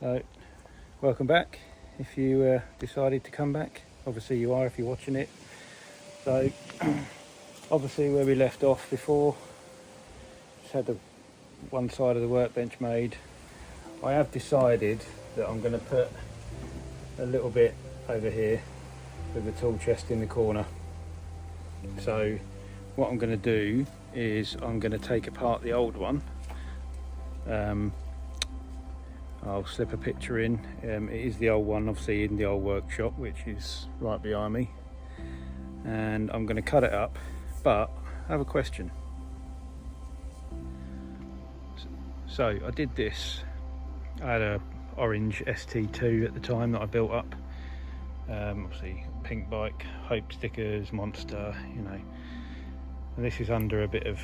So, welcome back. If you decided to come back, obviously you are if you're watching it. So, obviously where we left off before, just had the one side of the workbench made. I have decided that I'm going to put a little bit over here with the tool chest in the corner. So, what I'm going to do is I'm going to take apart the old one. I'll slip a picture in. It is the old one, obviously in the old workshop, which is right behind me. And I'm going to cut it up, but I have a question. So I did this. I had a orange ST2 at the time that I built up. Obviously pink bike, Hope stickers, Monster, you know. And this is under a bit of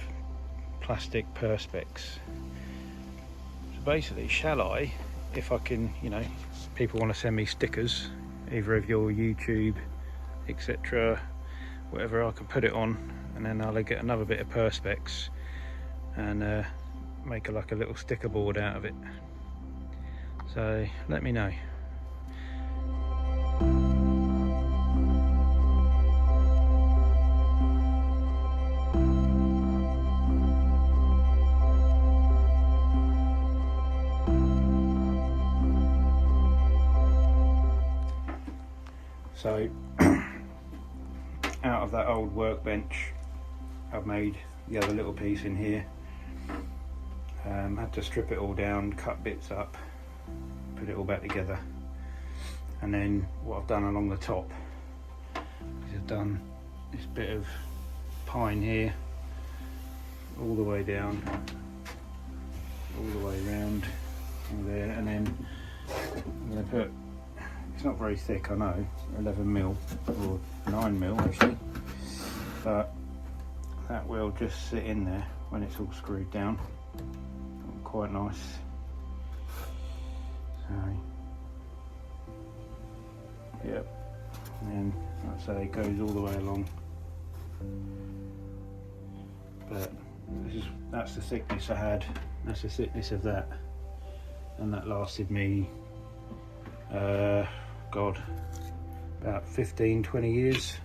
plastic Perspex. So basically, shall I, if I can, you know, people want to send me stickers, either of your YouTube, etc., whatever, I can put it on, and then I'll get another bit of Perspex and make like a little sticker board out of it. So let me know. So out of that old workbench, I've made the other little piece in here. Had to strip it all down, cut bits up, put it all back together, and then what I've done along the top is I've done this bit of pine here all the way down, all the way around all there, and then I'm going to put, it's not very thick, I know, 11mm or 9mm actually, but that will just sit in there when it's all screwed down. Quite nice. So, yep, and then like I say, it goes all the way along. But that's the thickness I had. That's the thickness of that, and that lasted me, God, about 15-20 years.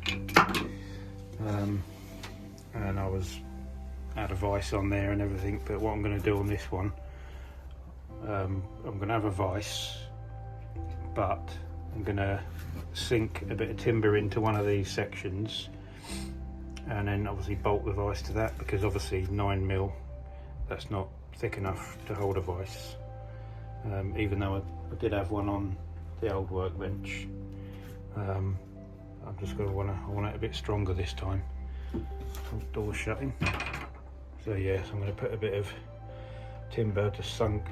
And I was out of vice on there and everything, but what I'm going to do on this one, I'm going to have a vice, but I'm going to sink a bit of timber into one of these sections and then obviously bolt the vice to that, because obviously 9mm, that's not thick enough to hold a vice, even though I did have one on the old workbench. I'm just going to I want it a bit stronger this time. Door shutting. So yeah, so I'm going to put a bit of timber just sunk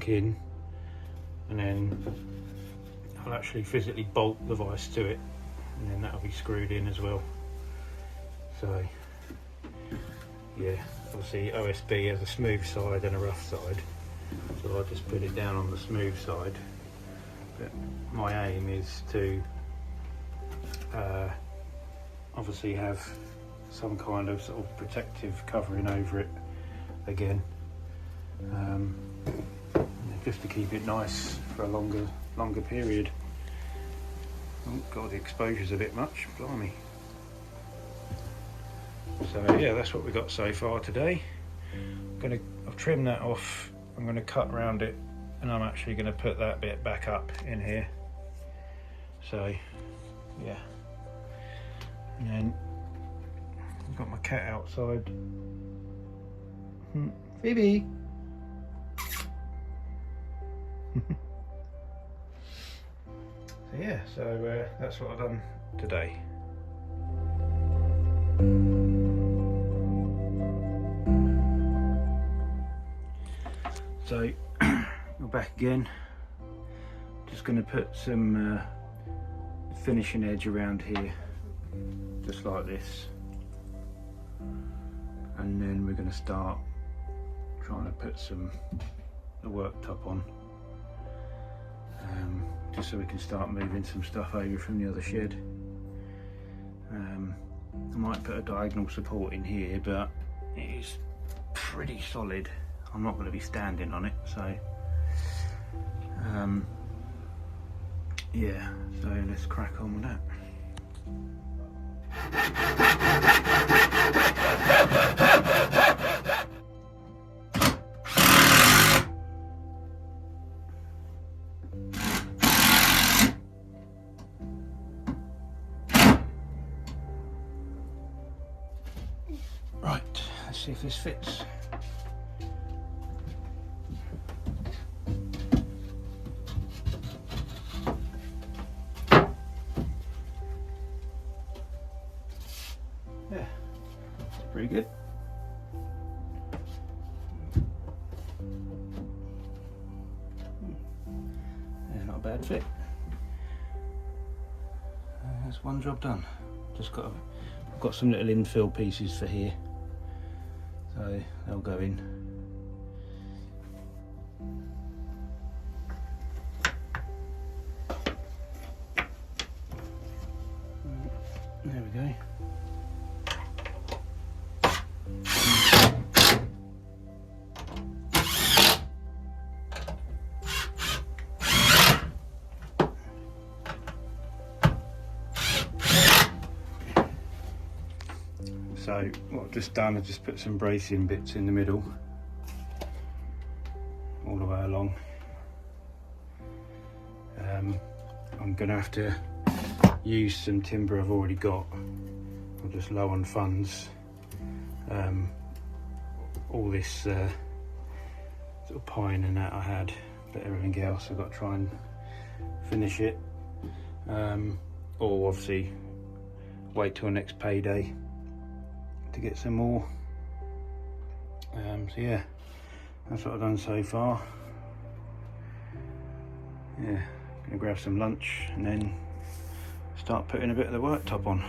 in, and then I'll actually physically bolt the vice to it, and then that'll be screwed in as well. So yeah, obviously OSB has a smooth side and a rough side, so I'll just put it down on the smooth side. But my aim is to obviously have some kind of sort of protective covering over it again, just to keep it nice for a longer period. Oh god, the exposure's a bit much, blimey. So yeah, that's what we got so far today. I've trimmed that off, I'm going to cut around it, and I'm actually going to put that bit back up in here. So yeah, and then I've got my cat outside. Phoebe! So yeah, so that's what I've done today. So we're back again. Just going to put some finishing edge around here, just like this. And then we're going to start trying to put the worktop on, just so we can start moving some stuff over from the other shed. I might put a diagonal support in here, but it is pretty solid. I'm not going to be standing on it, so Yeah, so let's crack on with that. Right, let's see if this fits. Yeah, pretty good. Yeah, not a bad fit. That's one job done. Just got I've got some little infill pieces for here, so they'll go in. There we go. So what I've just done, I've just put some bracing bits in the middle, all the way along. I'm going to have to use some timber I've already got. I'm just low on funds. All this sort of pine and that I had, but everything else I've got to try and finish it. Or obviously wait till next payday to get some more. So yeah, that's what I've done so far. Yeah, gonna grab some lunch and then start putting a bit of the worktop on.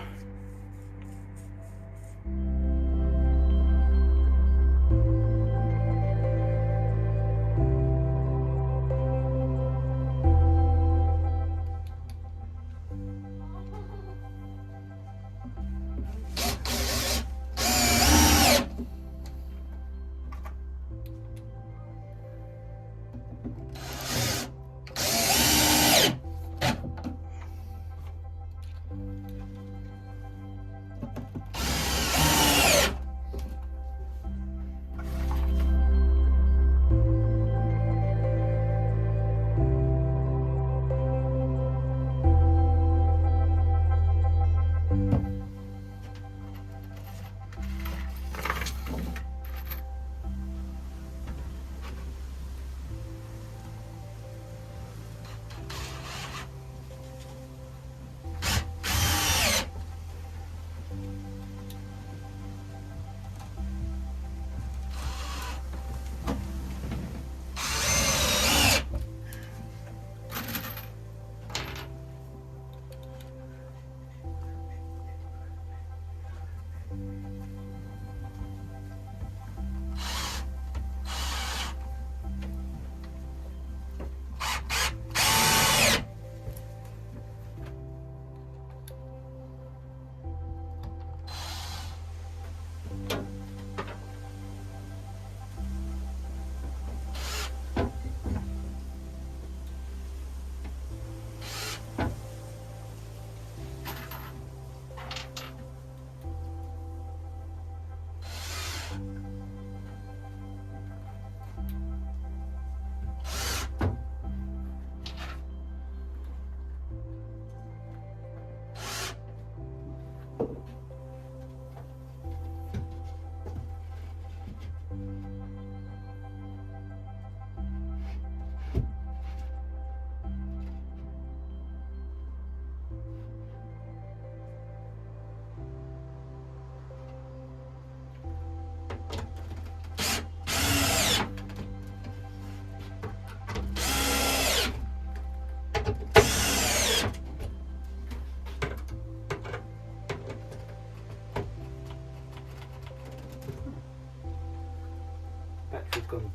Battery's gone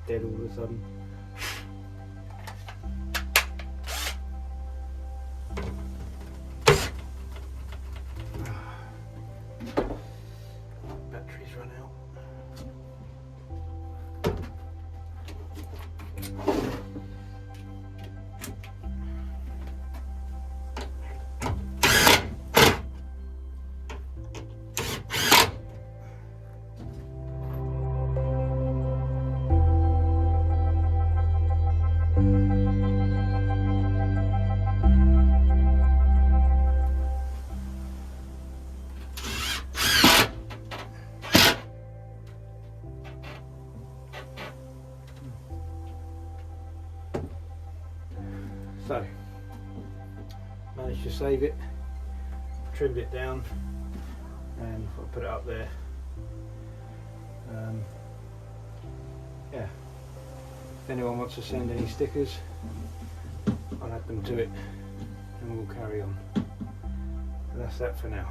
dead all of a sudden. Battery's run out. So, managed to save it, trimmed it down, and I'll put it up there. Yeah, if anyone wants to send any stickers, I'll add them to it and we'll carry on. But that's that for now.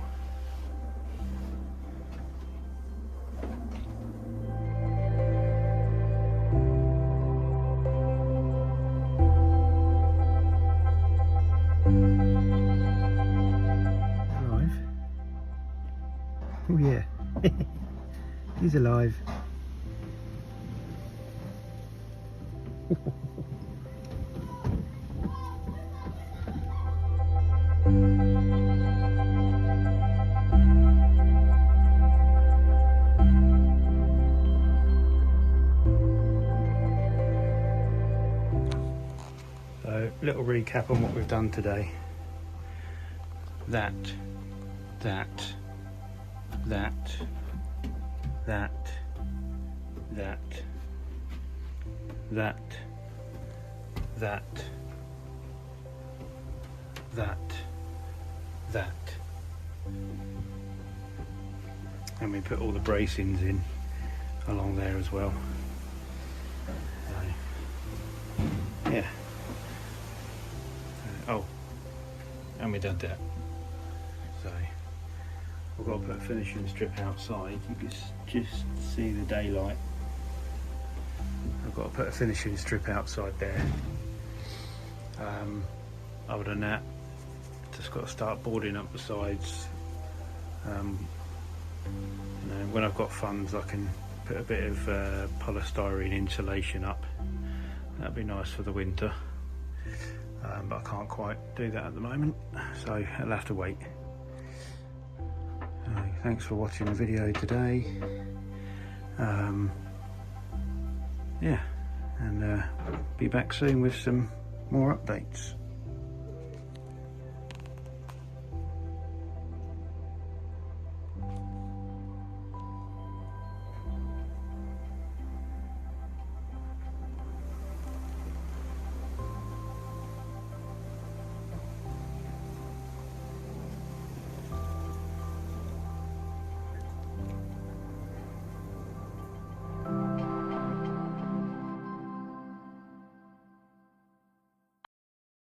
Alive? Oh yeah, he's alive. So, little recap on what we've done today. That, that, that, that, that, that, that, that, that, and we put all the bracings in along there as well. So, yeah. Oh, and we done that. So we've got to put a finishing strip outside. You can just see the daylight. I've got to put a finishing strip outside there. Other than that, just got to start boarding up the sides. You know, when I've got funds, I can put a bit of polystyrene insulation up. That'd be nice for the winter. But I can't quite do that at the moment, so I'll have to wait. Thanks for watching the video today. Yeah, and be back soon with some more updates.